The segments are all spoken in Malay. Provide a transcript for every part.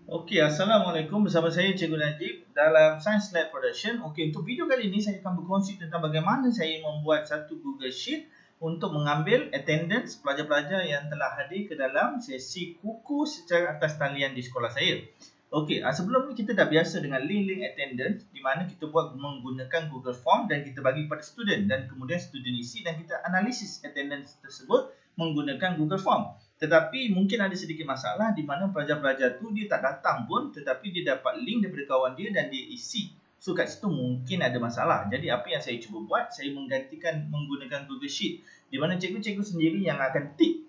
Okey, Assalamualaikum. Bersama saya Cikgu Najib dalam Science Lab Production. Okey, untuk video kali ini saya akan berkongsi tentang bagaimana saya membuat satu Google Sheet untuk mengambil attendance pelajar-pelajar yang telah hadir ke dalam sesi kuku secara atas talian di sekolah saya. Okey, sebelum ni kita dah biasa dengan link-link attendance di mana kita buat menggunakan Google Form dan kita bagi kepada student dan kemudian student isi dan kita analisis attendance tersebut menggunakan Google Form. Tetapi mungkin ada sedikit masalah di mana pelajar-pelajar tu dia tak datang pun tetapi dia dapat link daripada kawan dia dan dia isi. So kat situ mungkin ada masalah. Jadi apa yang saya cuba buat, saya menggantikan menggunakan Google Sheet di mana cikgu-cikgu sendiri yang akan tick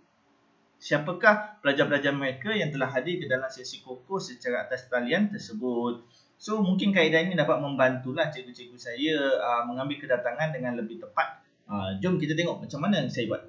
siapakah pelajar-pelajar mereka yang telah hadir ke dalam sesi kuku secara atas talian tersebut. So mungkin kaedah ini dapat membantulah cikgu-cikgu saya mengambil kedatangan dengan lebih tepat. Jom kita tengok macam mana saya buat.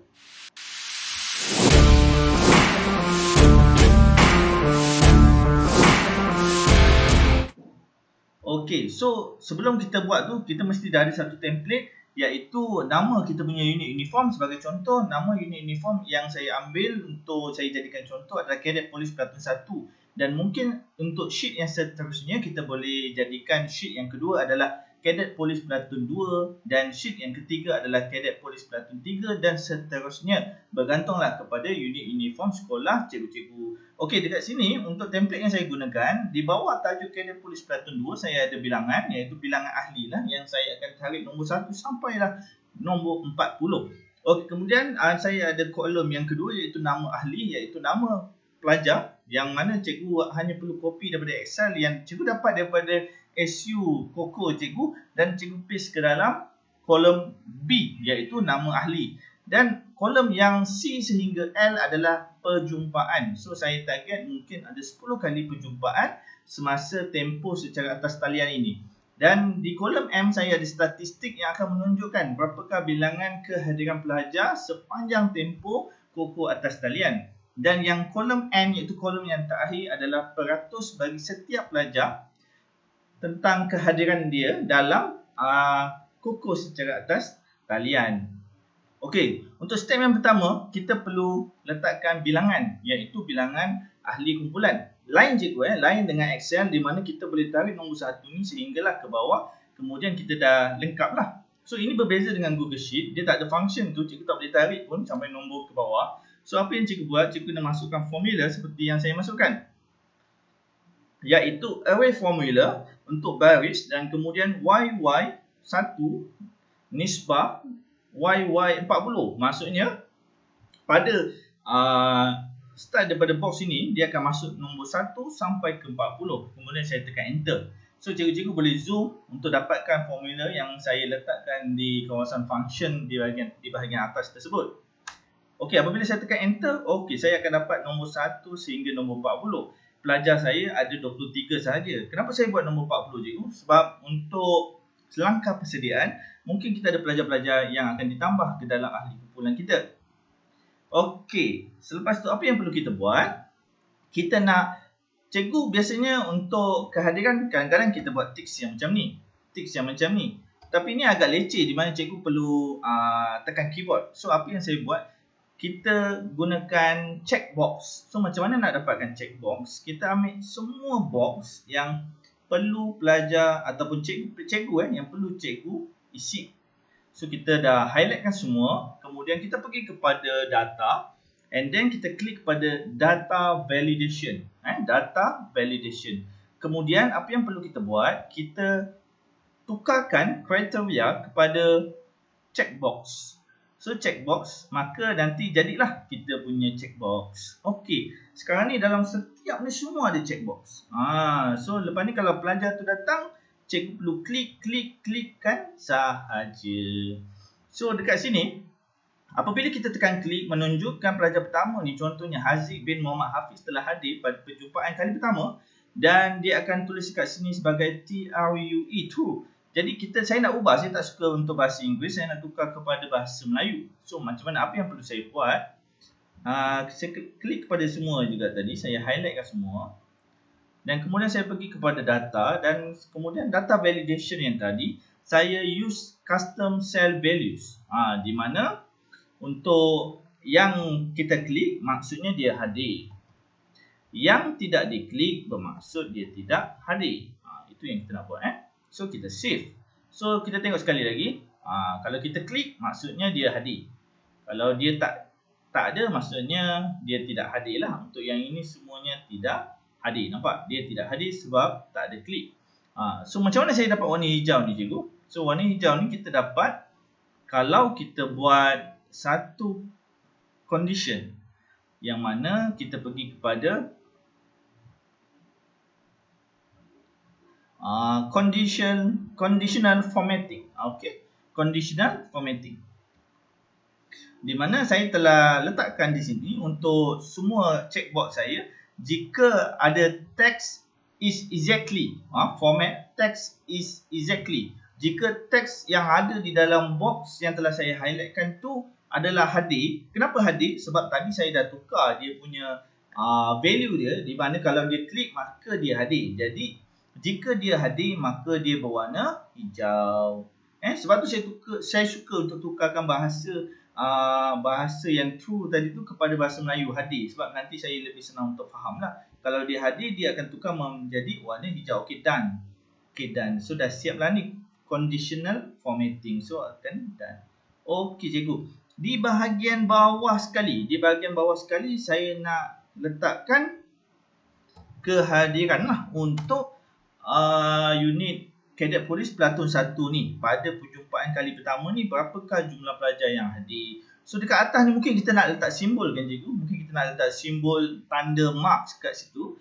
Okey, so sebelum kita buat tu, kita mesti dah ada satu template iaitu nama kita punya unit uniform. Sebagai contoh, nama unit uniform yang saya ambil untuk saya jadikan contoh adalah Cadet Polis Pelatun 1. Dan mungkin untuk sheet yang seterusnya, kita boleh jadikan sheet yang kedua adalah Cadet Polis Pelatun 2 dan sheet yang ketiga adalah Cadet Polis Pelatun 3 dan seterusnya. Bergantunglah kepada unit uniform sekolah cikgu-cikgu. Okey, dekat sini untuk template yang saya gunakan, di bawah tajuk Cadet Polis Pelatun 2 saya ada bilangan iaitu bilangan ahli lah yang saya akan tarik nombor 1 sampailah nombor 40. Okey, kemudian saya ada kolom yang kedua iaitu nama ahli iaitu nama pelajar yang mana cikgu hanya perlu copy daripada Excel yang cikgu dapat daripada SU Koko cikgu dan cikgu paste ke dalam kolom B iaitu nama ahli. Dan kolom yang C sehingga L adalah perjumpaan. So saya target mungkin ada 10 kali perjumpaan semasa tempoh secara atas talian ini. Dan di kolom M saya ada statistik yang akan menunjukkan berapakah bilangan kehadiran pelajar sepanjang tempoh kuku atas talian. Dan yang kolom N iaitu kolom yang terakhir adalah peratus bagi setiap pelajar tentang kehadiran dia dalam kuku secara atas talian. Okey, untuk step yang pertama, kita perlu letakkan bilangan iaitu bilangan ahli kumpulan. Lain cikgu lain dengan Excel di mana kita boleh tarik nombor 1 ni sehinggalah ke bawah, kemudian kita dah lengkap lah. So ini berbeza dengan Google Sheet, dia tak ada function tu, cikgu tak boleh tarik pun sampai nombor ke bawah. So apa yang cikgu buat, cikgu nak masukkan formula seperti yang saya masukkan, iaitu array formula untuk baris dan kemudian YY1 nisbah YY40. Maksudnya pada start daripada box ini dia akan masuk nombor 1 sampai ke 40. Kemudian saya tekan enter. So cikgu-cikgu boleh zoom untuk dapatkan formula yang saya letakkan di kawasan function di bahagian atas tersebut. Okey, apabila saya tekan enter, okey, saya akan dapat nombor 1 sehingga nombor 40. Pelajar saya ada 23 sahaja. Kenapa saya buat nombor 40 cikgu? Sebab untuk selangkah persediaan, mungkin kita ada pelajar-pelajar yang akan ditambah ke dalam ahli kumpulan kita. Okey, selepas tu apa yang perlu kita buat? Kita nak, cikgu biasanya untuk kehadiran kadang-kadang kita buat tiks yang macam ni. Tiks yang macam ni. Tapi ini agak leceh di mana cikgu perlu tekan keyboard. So apa yang saya buat? Kita gunakan checkbox. So macam mana nak dapatkan checkbox? Kita ambil semua box yang perlu pelajar ataupun cikgu yang perlu cikgu isi. So kita dah highlightkan semua. Kemudian kita pergi kepada data. And then kita klik pada data validation. Data validation. Kemudian apa yang perlu kita buat? Kita tukarkan kriteria kepada checkbox. So checkbox, maka nanti jadilah kita punya checkbox. Okey, sekarang ni dalam setiap ni semua ada checkbox. So lepas ni kalau pelajar tu datang, cikgu perlu klikkan sahaja. So dekat sini, apabila kita tekan klik menunjukkan pelajar pertama ni, contohnya Haziq bin Muhammad Hafiz telah hadir pada perjumpaan kali pertama dan dia akan tulis dekat sini sebagai TRUE2. Jadi saya nak ubah, saya tak suka untuk bahasa Inggeris, saya nak tukar kepada bahasa Melayu. So macam mana, apa yang perlu saya buat? Saya klik kepada semua juga tadi, saya highlightkan semua. Dan kemudian saya pergi kepada data dan kemudian data validation yang tadi, saya use custom cell values. Di mana untuk yang kita klik maksudnya dia hadir. Yang tidak diklik bermaksud dia tidak hadir. Itu yang kita nak buat. So kita save. So kita tengok sekali lagi. Kalau kita klik maksudnya dia hadir. Kalau dia tak ada maksudnya dia tidak hadir lah. Untuk yang ini semuanya tidak hadir. Nampak? Dia tidak hadir sebab tak ada klik. So macam mana saya dapat warna hijau ni cikgu? So warna hijau ni kita dapat kalau kita buat satu condition yang mana kita pergi kepada conditional formatting. Okey, conditional formatting. Di mana saya telah letakkan di sini untuk semua checkbox saya, jika ada text is exactly, format text is exactly. Jika teks yang ada di dalam box yang telah saya highlightkan tu adalah hadir. Kenapa hadir? Sebab tadi saya dah tukar dia punya value dia, di mana kalau dia klik maka dia hadir. Jadi jika dia hadir maka dia berwarna hijau. Sebab tu saya suka untuk tukarkan bahasa yang true tadi tu kepada bahasa Melayu hadir, sebab nanti saya lebih senang untuk faham lah. Kalau dia hadir dia akan tukar menjadi warna hijau. Okey, done. Okey, done. So dah siap lah ni conditional formatting. So akan done. Okey cikgu. Di bahagian bawah sekali saya nak letakkan kehadiran lah untuk unit Kadet Polis Pelatun 1 ni. Pada perjumpaan kali pertama ni, berapakah jumlah pelajar yang hadir? So dekat atas ni mungkin kita nak letak simbol kan cikgu? Mungkin kita nak letak simbol tanda marks kat situ.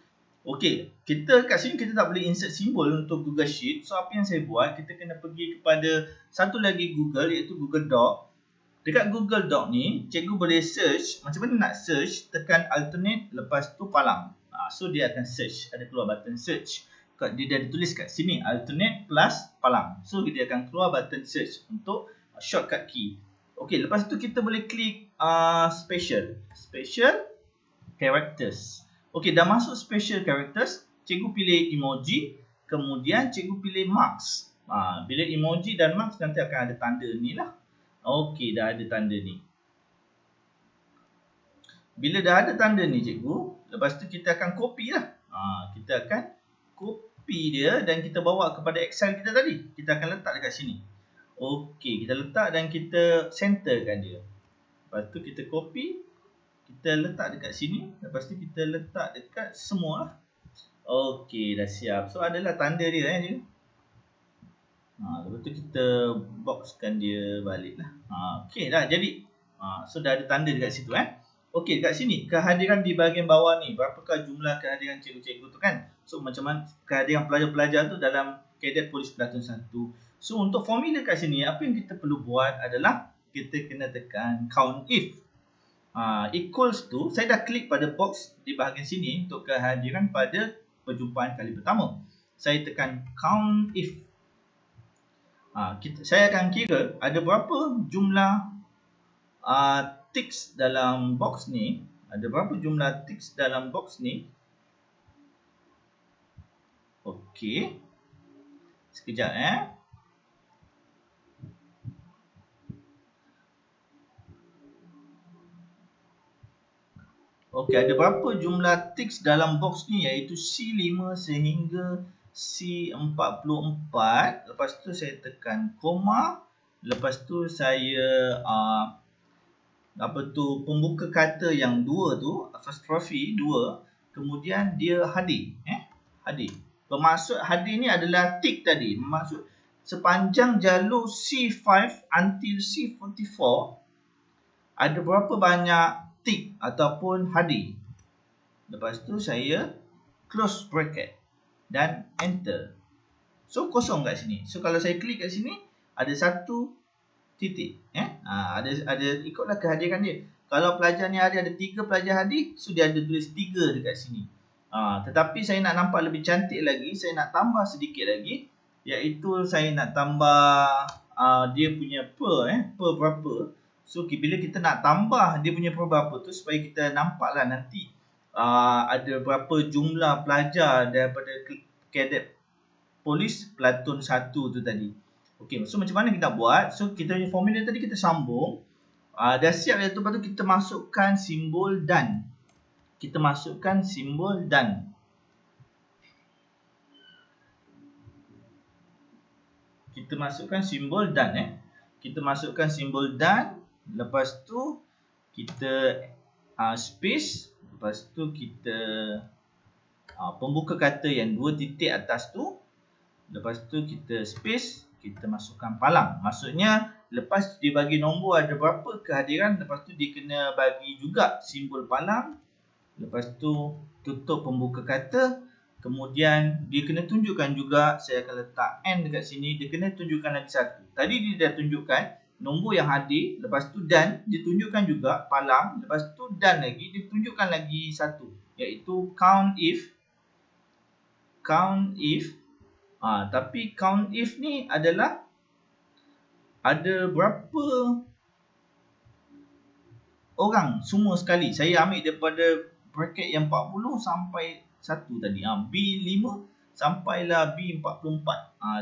Okey, kita kat sini kita tak boleh insert simbol untuk Google Sheet. So apa yang saya buat, kita kena pergi kepada satu lagi Google, iaitu Google Doc. Dekat Google Doc ni, cikgu boleh search. Macam mana nak search? Tekan alternate, lepas tu palang. So dia akan search. Ada keluar button search. Dia dah ditulis kat sini, alternate plus palang. So dia akan keluar button search untuk shortcut key. Okey, lepas tu kita boleh klik special characters. Okey, dah masuk special characters, cikgu pilih emoji, kemudian cikgu pilih marks. Bila emoji dan marks nanti akan ada tanda ni lah. Okey, dah ada tanda ni. Bila dah ada tanda ni cikgu, lepas tu kita akan copy lah. Kita akan copy dia dan kita bawa kepada Excel kita tadi. Kita akan letak dekat sini. Okey, kita letak dan kita centerkan dia. Lepas tu kita copy, kita letak dekat sini. Lepas tu kita letak dekat semua lah. Okey, dah siap. So adalah tanda dia dia. Lepas tu kita boxkan dia balik lah. Okey, dah jadi. So dah ada tanda dekat situ Okey, dekat sini kehadiran di bahagian bawah ni, berapakah jumlah kehadiran cikgu-cikgu tu kan? So macam mana kehadiran pelajar-pelajar tu dalam Kadet Polis Pelatun 1. So untuk formula kat sini, apa yang kita perlu buat adalah kita kena tekan COUNTIF. Equals to, saya dah klik pada box di bahagian sini untuk kehadiran pada perjumpaan kali pertama. Saya tekan COUNTIF. Saya akan kira ada berapa jumlah ticks dalam box ni. Ada berapa jumlah ticks dalam box ni. Okey. Sekejap Okey, ada berapa jumlah ticks dalam box ni, iaitu C5 sehingga C44. Lepas tu saya tekan koma. Lepas tu saya pembuka kata yang 2 tu, apostrophe 2, kemudian dia hadir. Hadir. Bermaksud hadir ni adalah tick tadi. Bermaksud sepanjang jalur C5 until C44 ada berapa banyak tick ataupun hadir. Lepas tu saya close bracket dan enter. So kosong kat sini. So kalau saya klik kat sini ada satu titik. Ada ikutlah kehadiran dia. Kalau pelajar ni ada 3 pelajar hadir, so dia ada tulis 3 dekat sini. Tetapi saya nak nampak lebih cantik lagi, saya nak tambah sedikit lagi, iaitu saya nak tambah dia punya per berapa. So bila kita nak tambah dia punya per berapa tu, supaya kita nampaklah nanti ada berapa jumlah pelajar daripada Kadet Polis Pelatun 1 tu tadi. Okey, so macam mana kita buat? So kita punya formula tadi kita sambung. Dah siap, lepas tu kita masukkan simbol done. kita masukkan simbol dan. Kita masukkan simbol dan. Kita masukkan simbol dan. Lepas tu kita space. Lepas tu kita pembuka kata yang 2 titik atas tu. Lepas tu kita space. Kita masukkan palang. Maksudnya lepas dia bagi nombor ada berapa kehadiran. Lepas tu dia kena bagi juga simbol palang. Lepas tu tutup pembuka kata. Kemudian dia kena tunjukkan juga. Saya akan letak N dekat sini. Dia kena tunjukkan lagi satu. Tadi dia dah tunjukkan nombor yang hadir. Lepas tu dan. Dia tunjukkan juga palang. Lepas tu dan lagi. Dia tunjukkan lagi satu. Iaitu COUNTIF. COUNTIF. Tapi COUNTIF ni adalah ada berapa orang semua sekali. Saya ambil daripada bracket yang 40 sampai 1 tadi. B5 sampailah B44.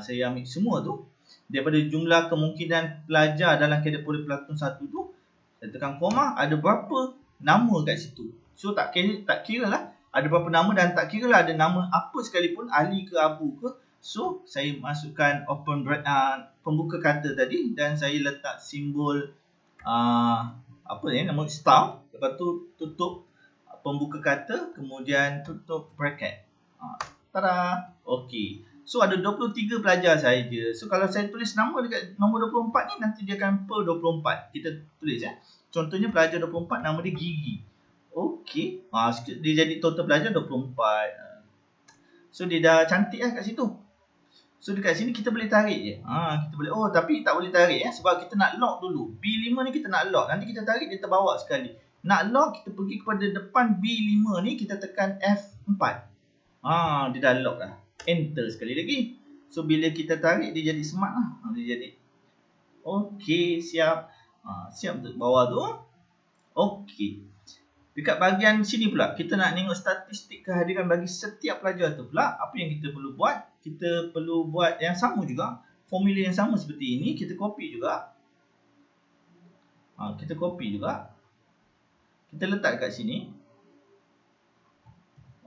Saya ambil semua tu. Daripada jumlah kemungkinan pelajar dalam kadar polis pelatun 1 tu. Saya tekan koma. Ada berapa nama kat situ. So tak kira lah. Ada berapa nama dan tak kira lah ada nama apa sekalipun. Ali ke Abu ke. So saya masukkan open pembuka kata tadi. Dan saya letak simbol nama star. Lepas tu tutup pembuka kata, kemudian tutup bracket. Tada. Okey. So ada 23 pelajar saja. So kalau saya tulis nama dekat nombor 24 ni, nanti dia akan per 24. Kita tulis Contohnya pelajar 24 nama dia Gigi. Okey. Dia jadi total pelajar 24. So dia dah cantik kat situ. So dekat sini kita boleh tarik je. Kita boleh. Tapi tak boleh tarik sebab kita nak lock dulu. B5 ni kita nak lock. Nanti kita tarik dia terbawa sekali. Nak lock kita pergi kepada depan B5 ni, kita tekan F4. Dia dah lock dah. Enter sekali lagi. So bila kita tarik dia jadi smart lah. Dia jadi. Okey, siap. Siap untuk bawah tu. Okey. Dekat bahagian sini pula kita nak tengok statistik kehadiran bagi setiap pelajar tu pula. Apa yang kita perlu buat? Kita perlu buat yang sama juga. Formula yang sama seperti ini. Kita copy juga. Kita copy juga. Kita letak kat sini.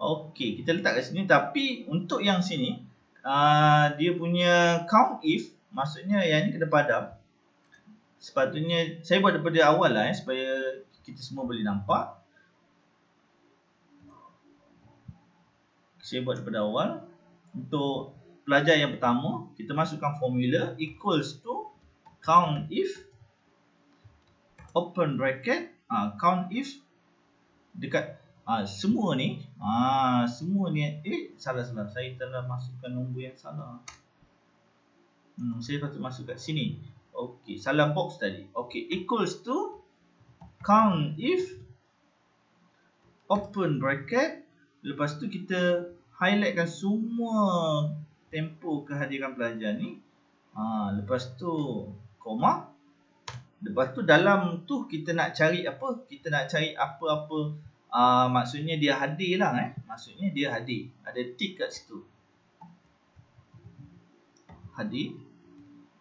Okey, kita letak kat sini. Tapi untuk yang sini, dia punya COUNTIF, maksudnya yang ni kena padam. Sepatutnya, saya buat daripada awal lah supaya kita semua boleh nampak. Saya buat daripada awal. Untuk pelajar yang pertama, kita masukkan formula equals to COUNTIF open bracket COUNTIF dekat semua ni salah saya telah masukkan nombor yang salah. Saya patut masuk kat sini. Okey, salah box tadi. Okey, equals to COUNTIF open bracket. Lepas tu kita highlightkan semua tempoh kehadiran pelajar ni. Lepas tu koma. Lepas tu dalam tu kita nak cari apa? Kita nak cari apa-apa. Maksudnya dia hadir lah. Maksudnya dia hadir. Ada tick kat situ. Hadir.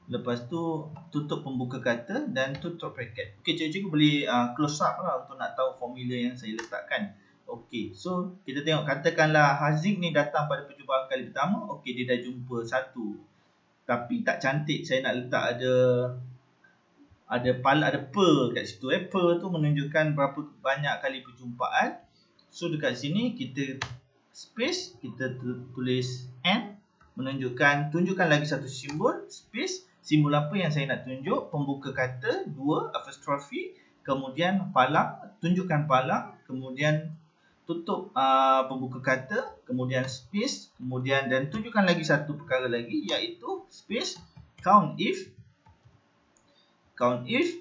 Lepas tu tutup pembuka kata dan tutup bracket. Okey, cikgu boleh close up lah untuk nak tahu formula yang saya letakkan. Okey, so kita tengok katakanlah Haziq ni datang pada percubaan kali pertama. Okey, dia dah jumpa 1. Tapi tak cantik. Saya nak letak ada per kat situ. Per tu menunjukkan berapa banyak kali perjumpaan. So dekat sini kita space, kita tulis N, tunjukkan lagi satu simbol, space. Simbol apa yang saya nak tunjuk? Pembuka kata 2 apostrophe, kemudian palang, tunjukkan palang, kemudian tutup pembuka kata, kemudian space, kemudian dan tunjukkan lagi satu perkara lagi, iaitu space COUNTIF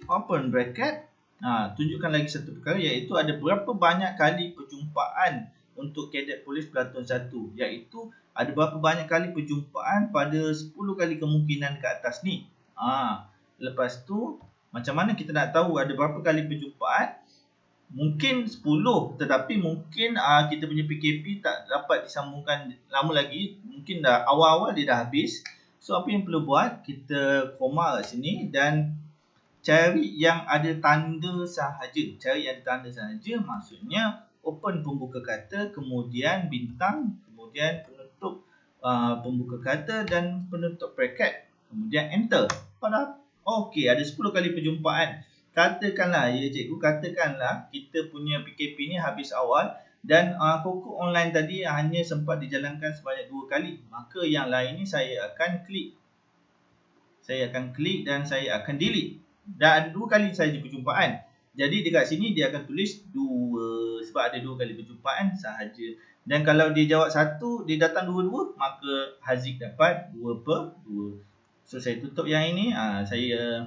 open bracket. Tunjukkan lagi satu perkara, iaitu ada berapa banyak kali perjumpaan untuk kadet polis pelatun 1, iaitu ada berapa banyak kali perjumpaan pada 10 kali kemungkinan ke atas ni. Lepas tu macam mana kita nak tahu ada berapa kali perjumpaan? Mungkin 10, tetapi mungkin kita punya PKP tak dapat disambungkan lama lagi. Mungkin dah awal-awal dia dah habis. So apa yang perlu buat? Kita koma kat sini dan cari yang ada tanda sahaja. Maksudnya open pembuka kata, kemudian bintang, kemudian penutup pembuka kata dan penutup bracket, kemudian enter. Pada okey, ada 10 kali perjumpaan. Katakanlah ya cikgu, katakanlah kita punya PKP ni habis awal dan kokok online tadi hanya sempat dijalankan sebanyak 2 kali. Maka yang lain ni saya akan klik. Saya akan klik dan saya akan delete. Dan ada 2 kali saja perjumpaan. Jadi dekat sini dia akan tulis 2 sebab ada 2 kali perjumpaan sahaja. Dan kalau dia jawab 1, dia datang 2-2, maka Haziq dapat 2/2. So saya tutup yang ini, saya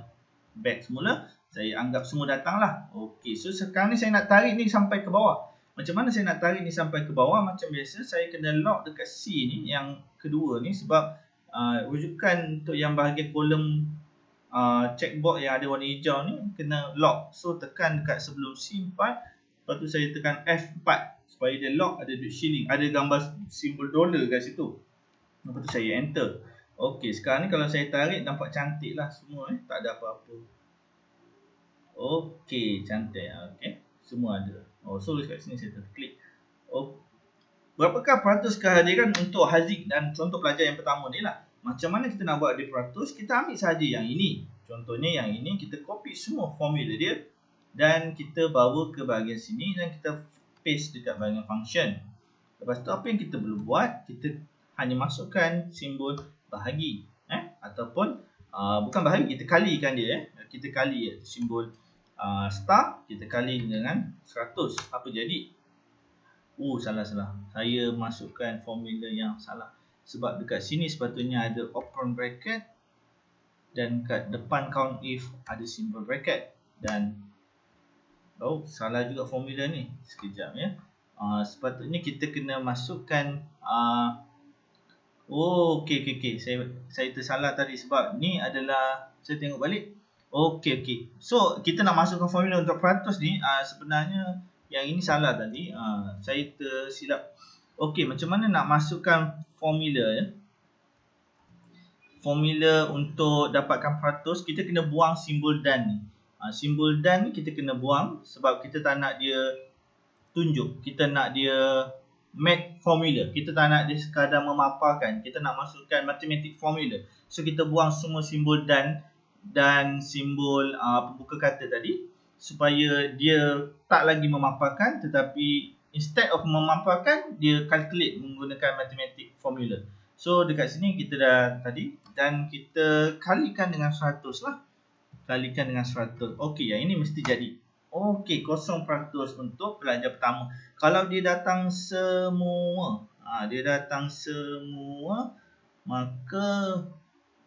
back semula. Saya anggap semua datanglah. Okey, so sekarang ni saya nak tarik ni sampai ke bawah. Macam mana saya nak tarik ni sampai ke bawah? Macam biasa saya kena lock dekat C ni, yang kedua ni, sebab rujukan untuk yang bahagian kolom checkbox yang ada warna hijau ni kena lock. So tekan dekat sebelum C4, lepas tu saya tekan F4 supaya dia lock, ada duit shilling, ada gambar simbol dolar kat situ. Lepas tu saya enter. Okey, sekarang ni kalau saya tarik nampak cantik lah semua, tak ada apa-apa. Okey, cantik. Okey, semua ada. So kat sini saya terklik. Berapakah peratus kehadiran untuk Haziq dan contoh pelajar yang pertama ni lah. Macam mana kita nak buat dia peratus? Kita ambil saja yang ini. Contohnya yang ini, kita copy semua formula dia dan kita bawa ke bahagian sini dan kita paste dekat bahagian function. Lepas tu apa yang kita perlu buat? Kita hanya masukkan simbol bahagi, ataupun bukan bahagi, kita kalikan dia. Kita kali simbol star, kita kali dengan 100. Apa jadi? Salah. Saya masukkan formula yang salah. Sebab dekat sini sepatutnya ada open bracket dan kat depan COUNTIF ada simbol bracket. Dan salah juga formula ni. Sekejap ya. Sepatutnya kita kena masukkan okey. Saya tersalah tadi sebab ni adalah, saya tengok balik. Okey. So kita nak masukkan formula untuk peratus ni, sebenarnya yang ini salah tadi. Saya tersilap. Okey, macam mana nak masukkan formula ya? Formula untuk dapatkan peratus, kita kena buang simbol dan ni. Simbol dan ni kita kena buang sebab kita tak nak dia tunjuk. Kita nak dia make formula. Kita tak nak dia sekadar memaparkan. Kita nak masukkan matematik formula. So kita buang semua simbol dan simbol pembuka kata tadi, supaya dia tak lagi memaparkan, tetapi instead of memaparkan, dia calculate menggunakan matematik formula. So dekat sini kita dah tadi, dan kita kalikan dengan 100 lah. Kalikan dengan 100. Okey, yang ini mesti jadi. Okey, 0% untuk pelajar pertama. Kalau dia datang semua, maka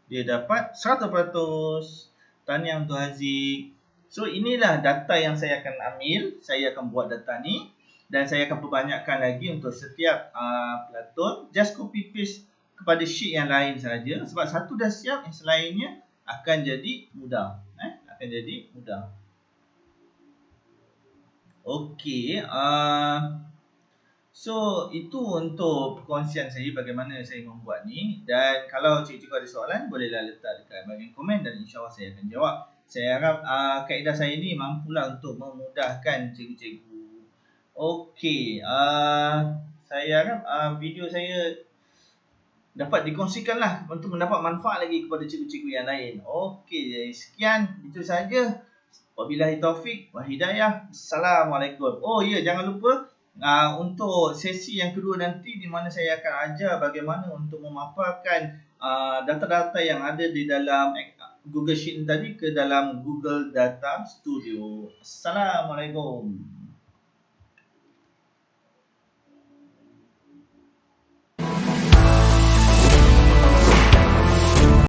dia dapat 100%. Tahniah untuk Haziq. So inilah data yang saya akan ambil. Saya akan buat data ni dan saya akan perbanyakkan lagi untuk setiap pelatun. Just copy paste kepada sheet yang lain saja. Sebab satu dah siap, yang selainnya akan jadi mudah. Okey. So itu untuk perkongsian saya bagaimana saya membuat ni. Dan kalau cikgu ada soalan, bolehlah letak dekat bahagian komen dan insyaAllah saya akan jawab. Saya harap kaedah saya ni mampulah untuk memudahkan cikgu-cikgu. Okey, saya harap video saya dapat dikongsikanlah untuk mendapat manfaat lagi kepada cikgu-cikgu yang lain. Okey, sekian, itu saja. Wabillahi taufik wa hidayah. Assalamualaikum. Jangan lupa untuk sesi yang kedua nanti, di mana saya akan ajar bagaimana untuk memaparkan data-data yang ada di dalam Google Sheet tadi ke dalam Google Data Studio. Assalamualaikum.